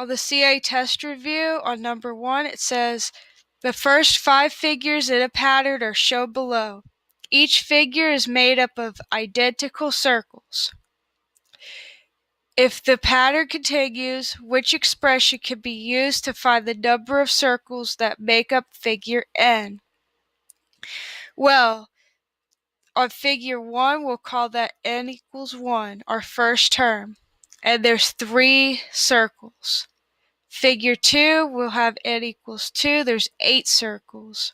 On the CA test review, on number 1, it says, the first 5 figures in a pattern are shown below. Each figure is made up of identical circles. If the pattern continues, which expression can be used to find the number of circles that make up figure N? Well, on figure 1, we'll call that N equals 1, our first term. And there's 3 circles. Figure 2, we'll have N equals 2, there's 8 circles.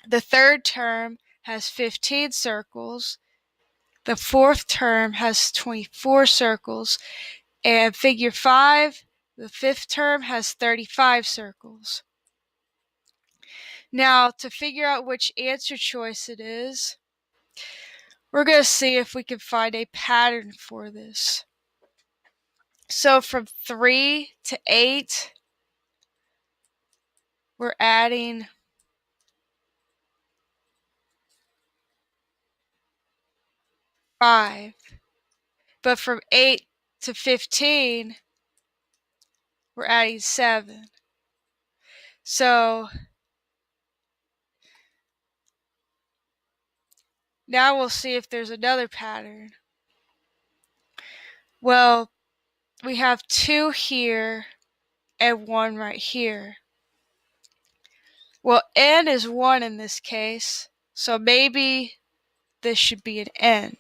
The third term has 15 circles. The fourth term has 24 circles. And figure 5, the fifth term has 35 circles. Now, to figure out which answer choice it is, we're going to see if we can find a pattern for this. So from 3 to 8, we're adding 5. But from 8 to 15, we're adding 7. So now we'll see if there's another pattern. Well, we have 2 here and 1 right here. Well, N is 1 in this case, so maybe this should be an N.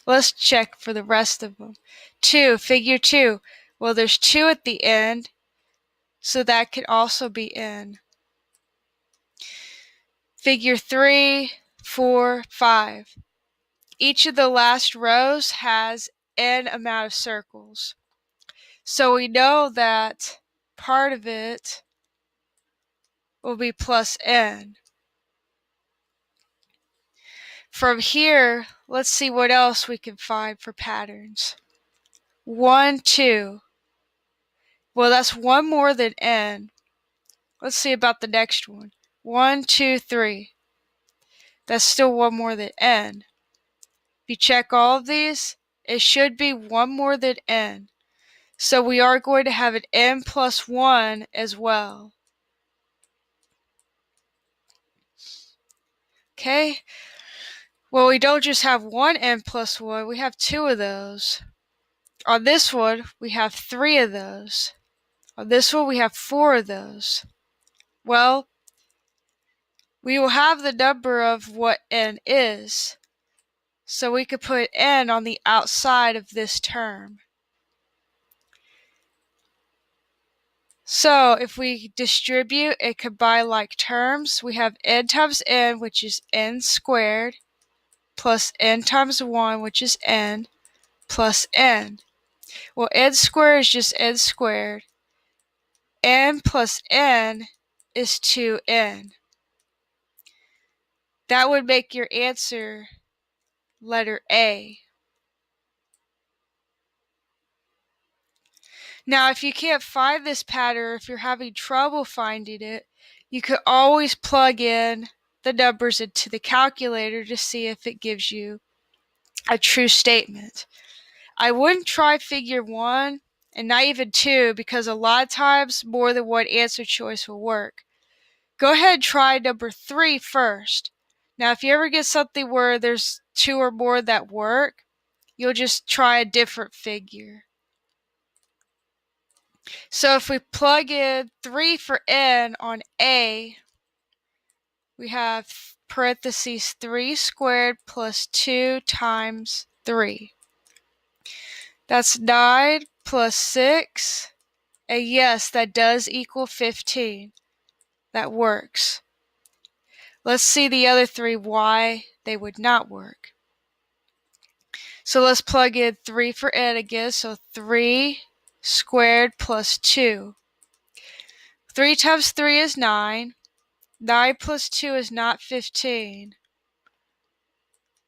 Let's check for the rest of them. 2, figure 2. Well, there's 2 at the end, so that could also be N. Figure 3, 4, 5. Each of the last rows has N amount of circles. So we know that part of it will be plus N. From here, let's see what else we can find for patterns. 1, 2. Well, that's 1 more than N. Let's see about the next one. 1, 2, 3. That's still 1 more than N. If you check all of these, it should be 1 more than N. So we are going to have an N plus 1 as well. Okay? Well, we don't just have 1 N plus 1, we have 2 of those. On this one, we have 3 of those. On this one, we have 4 of those. Well, we will have the number of what N is. So we could put N on the outside of this term. So if we distribute and combine like terms, we have N times N, which is N squared, plus N times 1, which is N, plus N. Well, N squared is just N squared. N plus N is 2N. That would make your answer letter A. Now, if you can't find this pattern, if you're having trouble finding it, you could always plug in the numbers into the calculator to see if it gives you a true statement. I wouldn't try figure 1 and not even 2 because a lot of times more than one answer choice will work. Go ahead and try number 3 first. Now, if you ever get something where there's 2 or more that work, you'll just try a different figure. So if we plug in 3 for N on A, we have parentheses 3 squared plus 2 times 3. That's 9 plus 6. And yes, that does equal 15. That works. Let's see the other 3 why they would not work. So let's plug in 3 for N again. So 3 squared plus 2. 3 times 3 is 9. 9 plus 2 is not 15.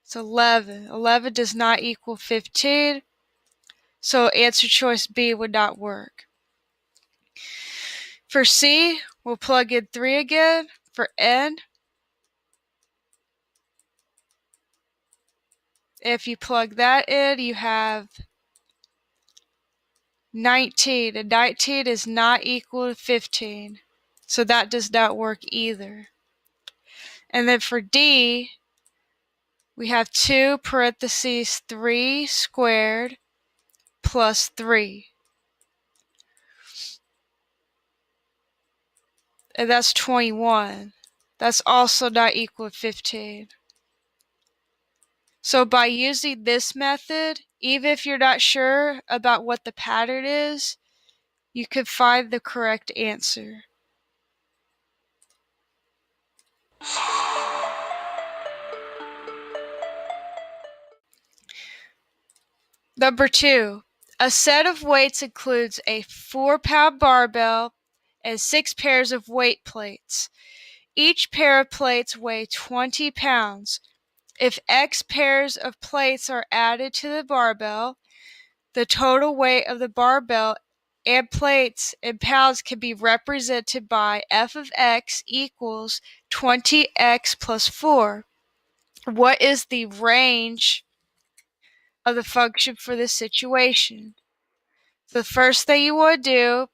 It's 11. 11 does not equal 15. So answer choice B would not work. For C, we'll plug in 3 again. For N, if you plug that in, you have 19, and 19 is not equal to 15. So that does not work either. And then for D, we have 2 parentheses 3 squared plus 3. And that's 21. That's also not equal to 15. So by using this method, even if you're not sure about what the pattern is, you can find the correct answer. Number 2, a set of weights includes a 4-pound barbell and 6 pairs of weight plates. Each pair of plates weigh 20 pounds. If X pairs of plates are added to the barbell, the total weight of the barbell and plates in pounds can be represented by f of x equals 20x plus 4. What is the range of the function for this situation? The first thing you want to do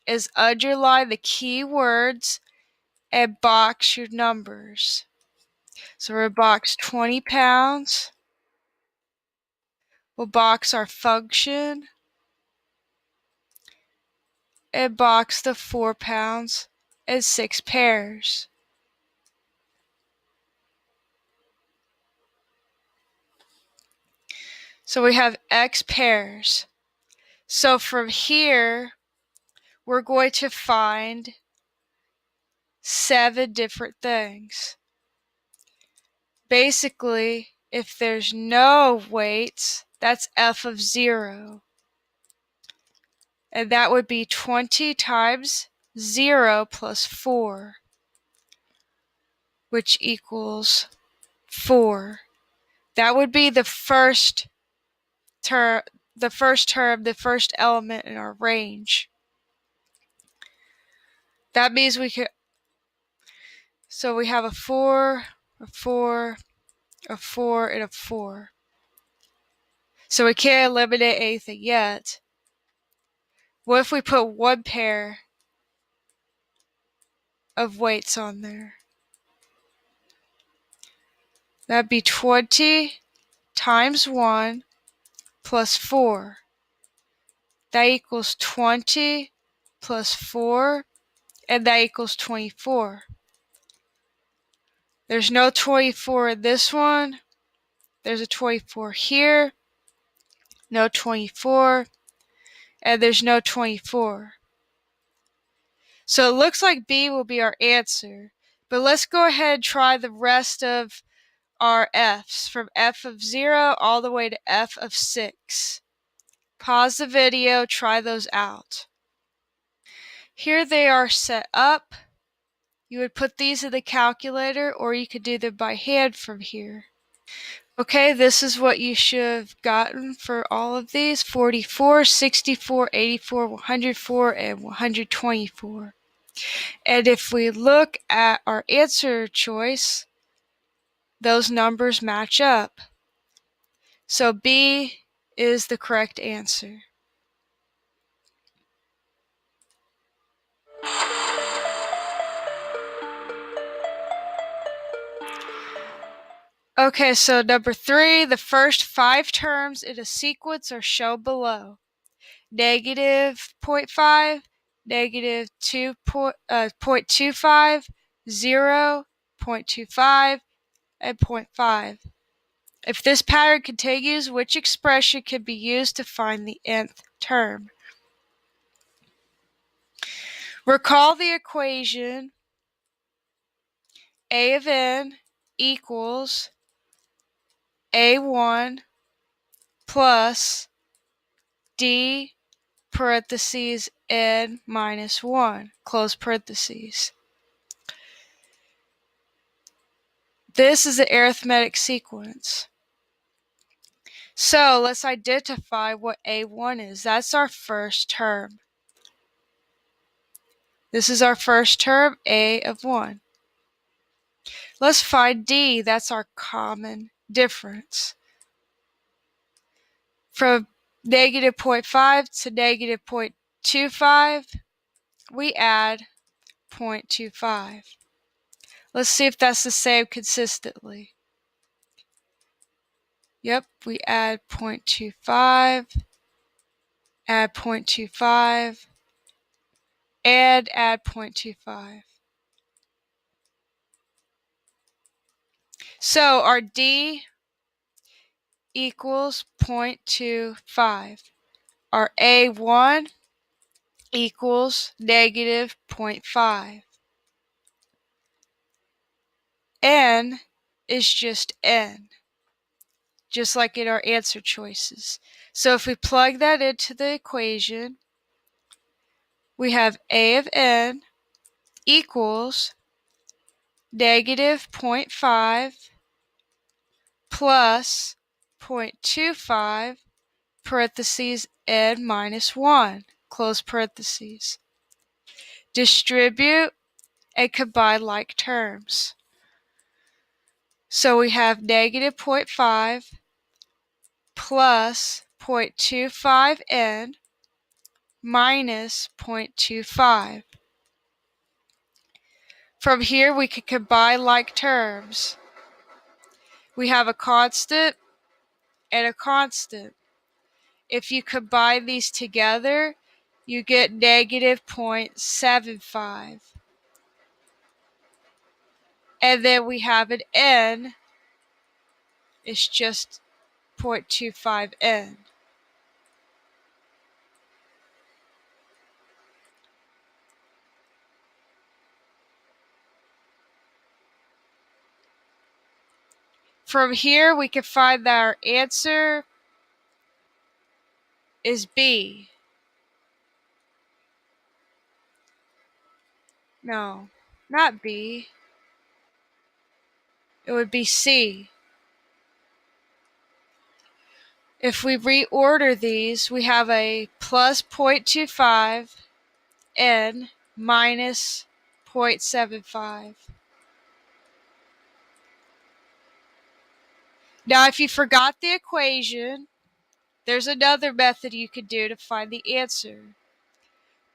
is underline the keywords and box your numbers. So we'll box 20 pounds. We'll box our function and box the 4 pounds and 6 pairs. So we have x pairs. So from here, we're going to find 7 different things. Basically, if there's no weights, that's f of 0. And that would be 20 times 0 plus 4, which equals 4. That would be the first term, the first element in our range. That means we could, so we have a 4, a 4, a 4, and a 4. So we can't eliminate anything yet. What if we put 1 pair of weights on there? That'd be 20 times 1 plus 4. That equals 20 plus 4, and that equals 24. There's no 24 in this one. There's a 24 here. No 24. And there's no 24. So it looks like B will be our answer. But let's go ahead and try the rest of our F's, from F of 0 all the way to F of 6. Pause the video, try those out. Here they are set up. You would put these in the calculator, or you could do them by hand from here. Okay, this is what you should have gotten for all of these: 44, 64, 84, 104, and 124. And if we look at our answer choice, those numbers match up. So B is the correct answer. Okay, so number 3, the first 5 terms in a sequence are shown below. Negative 0.5, negative 0.25, 0, 0.25, and 0.5. If this pattern continues, which expression can be used to find the nth term? Recall the equation A of n equals A1 plus D parentheses n minus 1, close parentheses. This is the arithmetic sequence. So let's identify what A1 is. That's our first term. This is our first term, A of 1. Let's find D. That's our common difference. From negative 0.5 to negative 0.25, we add 0.25. Let's see if that's the same consistently. Yep, we add 0.25, add 0.25, and add 0.25. So our D equals 0.25. Our A1 equals negative 0.5. N is just N, just like in our answer choices. So if we plug that into the equation, we have A of N equals negative 0.5 plus 0.25 parentheses N minus 1, close parentheses. Distribute and combine like terms. So we have negative 0.5 plus 0.25N minus 0.25. From here we can combine like terms. We have a constant and a constant. If you combine these together, you get negative 0.75. And then we have an N, it's just 0.25N. From here, we can find that our answer is B. No, not B. It would be C. If we reorder these, we have a plus 0.25 N minus 0.75. Now, if you forgot the equation, there's another method you could do to find the answer.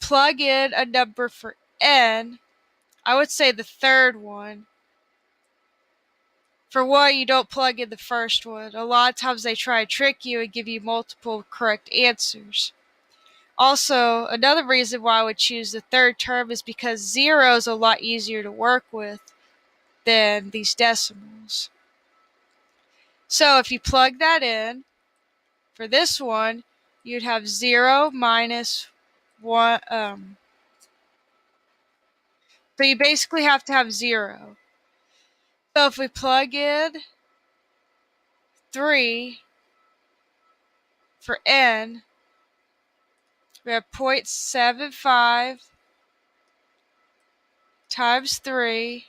Plug in a number for N. I would say the third one. For one, you don't plug in the first one. A lot of times they try to trick you and give you multiple correct answers. Also, another reason why I would choose the third term is because 0 is a lot easier to work with than these decimals. So if you plug that in, for this one, you'd have 0 minus 1. So you basically have to have 0. So if we plug in 3 for N, we have 0.75 times 3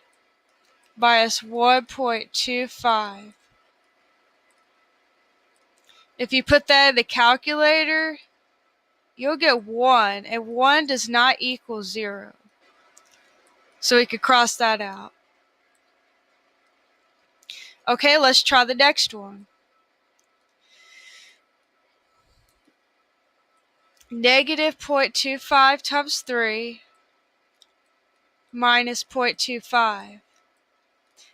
minus 1.25. If you put that in the calculator, you'll get 1, and 1 does not equal 0. So we could cross that out. Okay, let's try the next one. Negative 0.25 times 3 minus 0.25.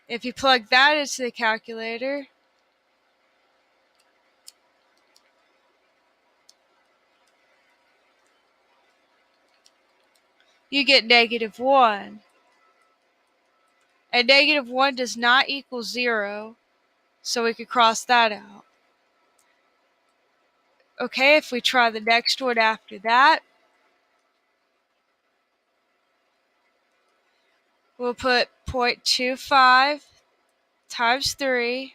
If you plug that into the calculator, you get negative 1. And negative 1 does not equal 0, so we could cross that out. Okay, if we try the next one after that, we'll put 0.25 times 3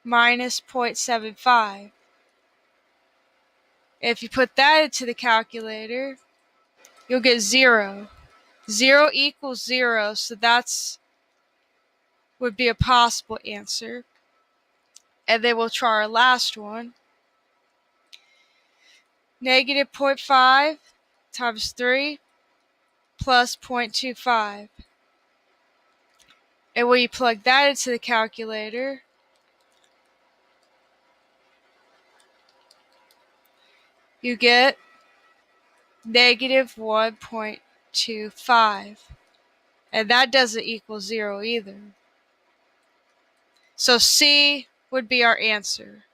minus 0.75. If you put that into the calculator, you'll get 0. 0 equals 0, so that's would be a possible answer. And then we'll try our last one. Negative 0.5 times 3 plus 0.25. And when you plug that into the calculator, you get negative 1.25. And that doesn't equal 0 either. So C would be our answer.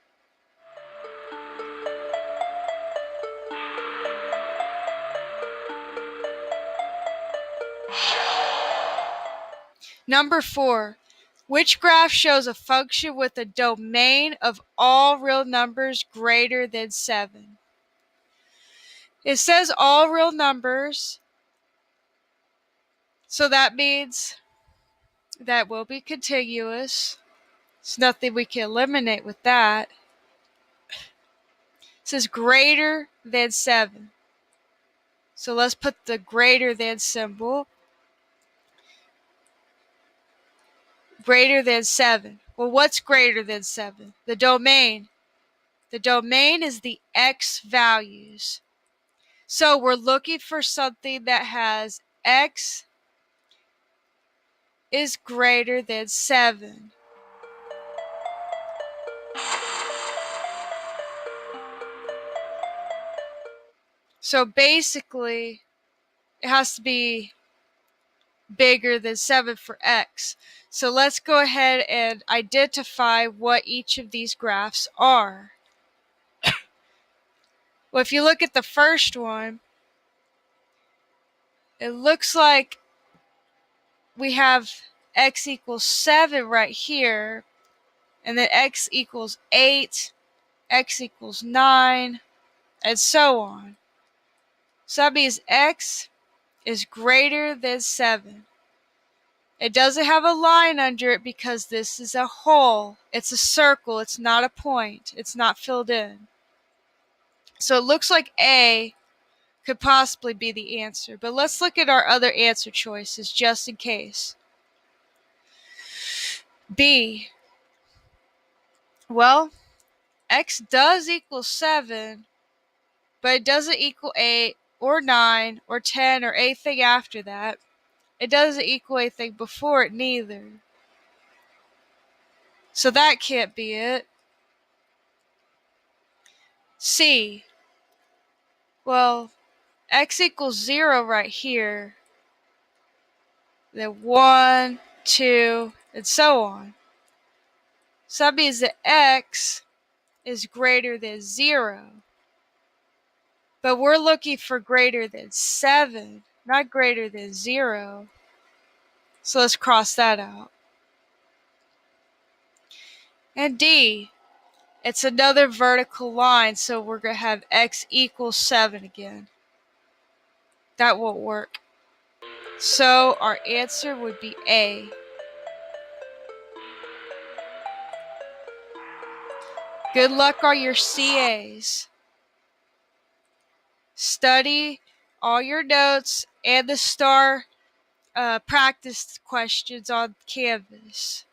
Number 4. Which graph shows a function with a domain of all real numbers greater than 7? It says all real numbers, so that means that will be contiguous. There's nothing we can eliminate with that. It says greater than 7. So let's put the greater than symbol. Greater than 7. Well, what's greater than 7? The domain. The domain is the x values. So we're looking for something that has x is greater than 7. So basically, it has to be bigger than 7 for x. So let's go ahead and identify what each of these graphs are. Well, if you look at the first one, it looks like we have x equals 7 right here, and then x equals 8, x equals 9, and so on. So that means x is greater than 7. It doesn't have a line under it because this is a hole. It's a circle. It's not a point. It's not filled in. So it looks like A could possibly be the answer. But let's look at our other answer choices just in case. B. Well, x does equal 7, but it doesn't equal 8 or 9 or 10 or anything after that. It doesn't equal anything before it neither. So that can't be it. C. Well, x equals 0 right here. Then 1, 2, and so on. So that means that x is greater than 0. But we're looking for greater than 7, not greater than 0. So let's cross that out. And D, it's another vertical line, so we're going to have x equals 7 again. That won't work. So our answer would be A. Good luck on your CAs. Study all your notes and the STAR practice questions on Canvas.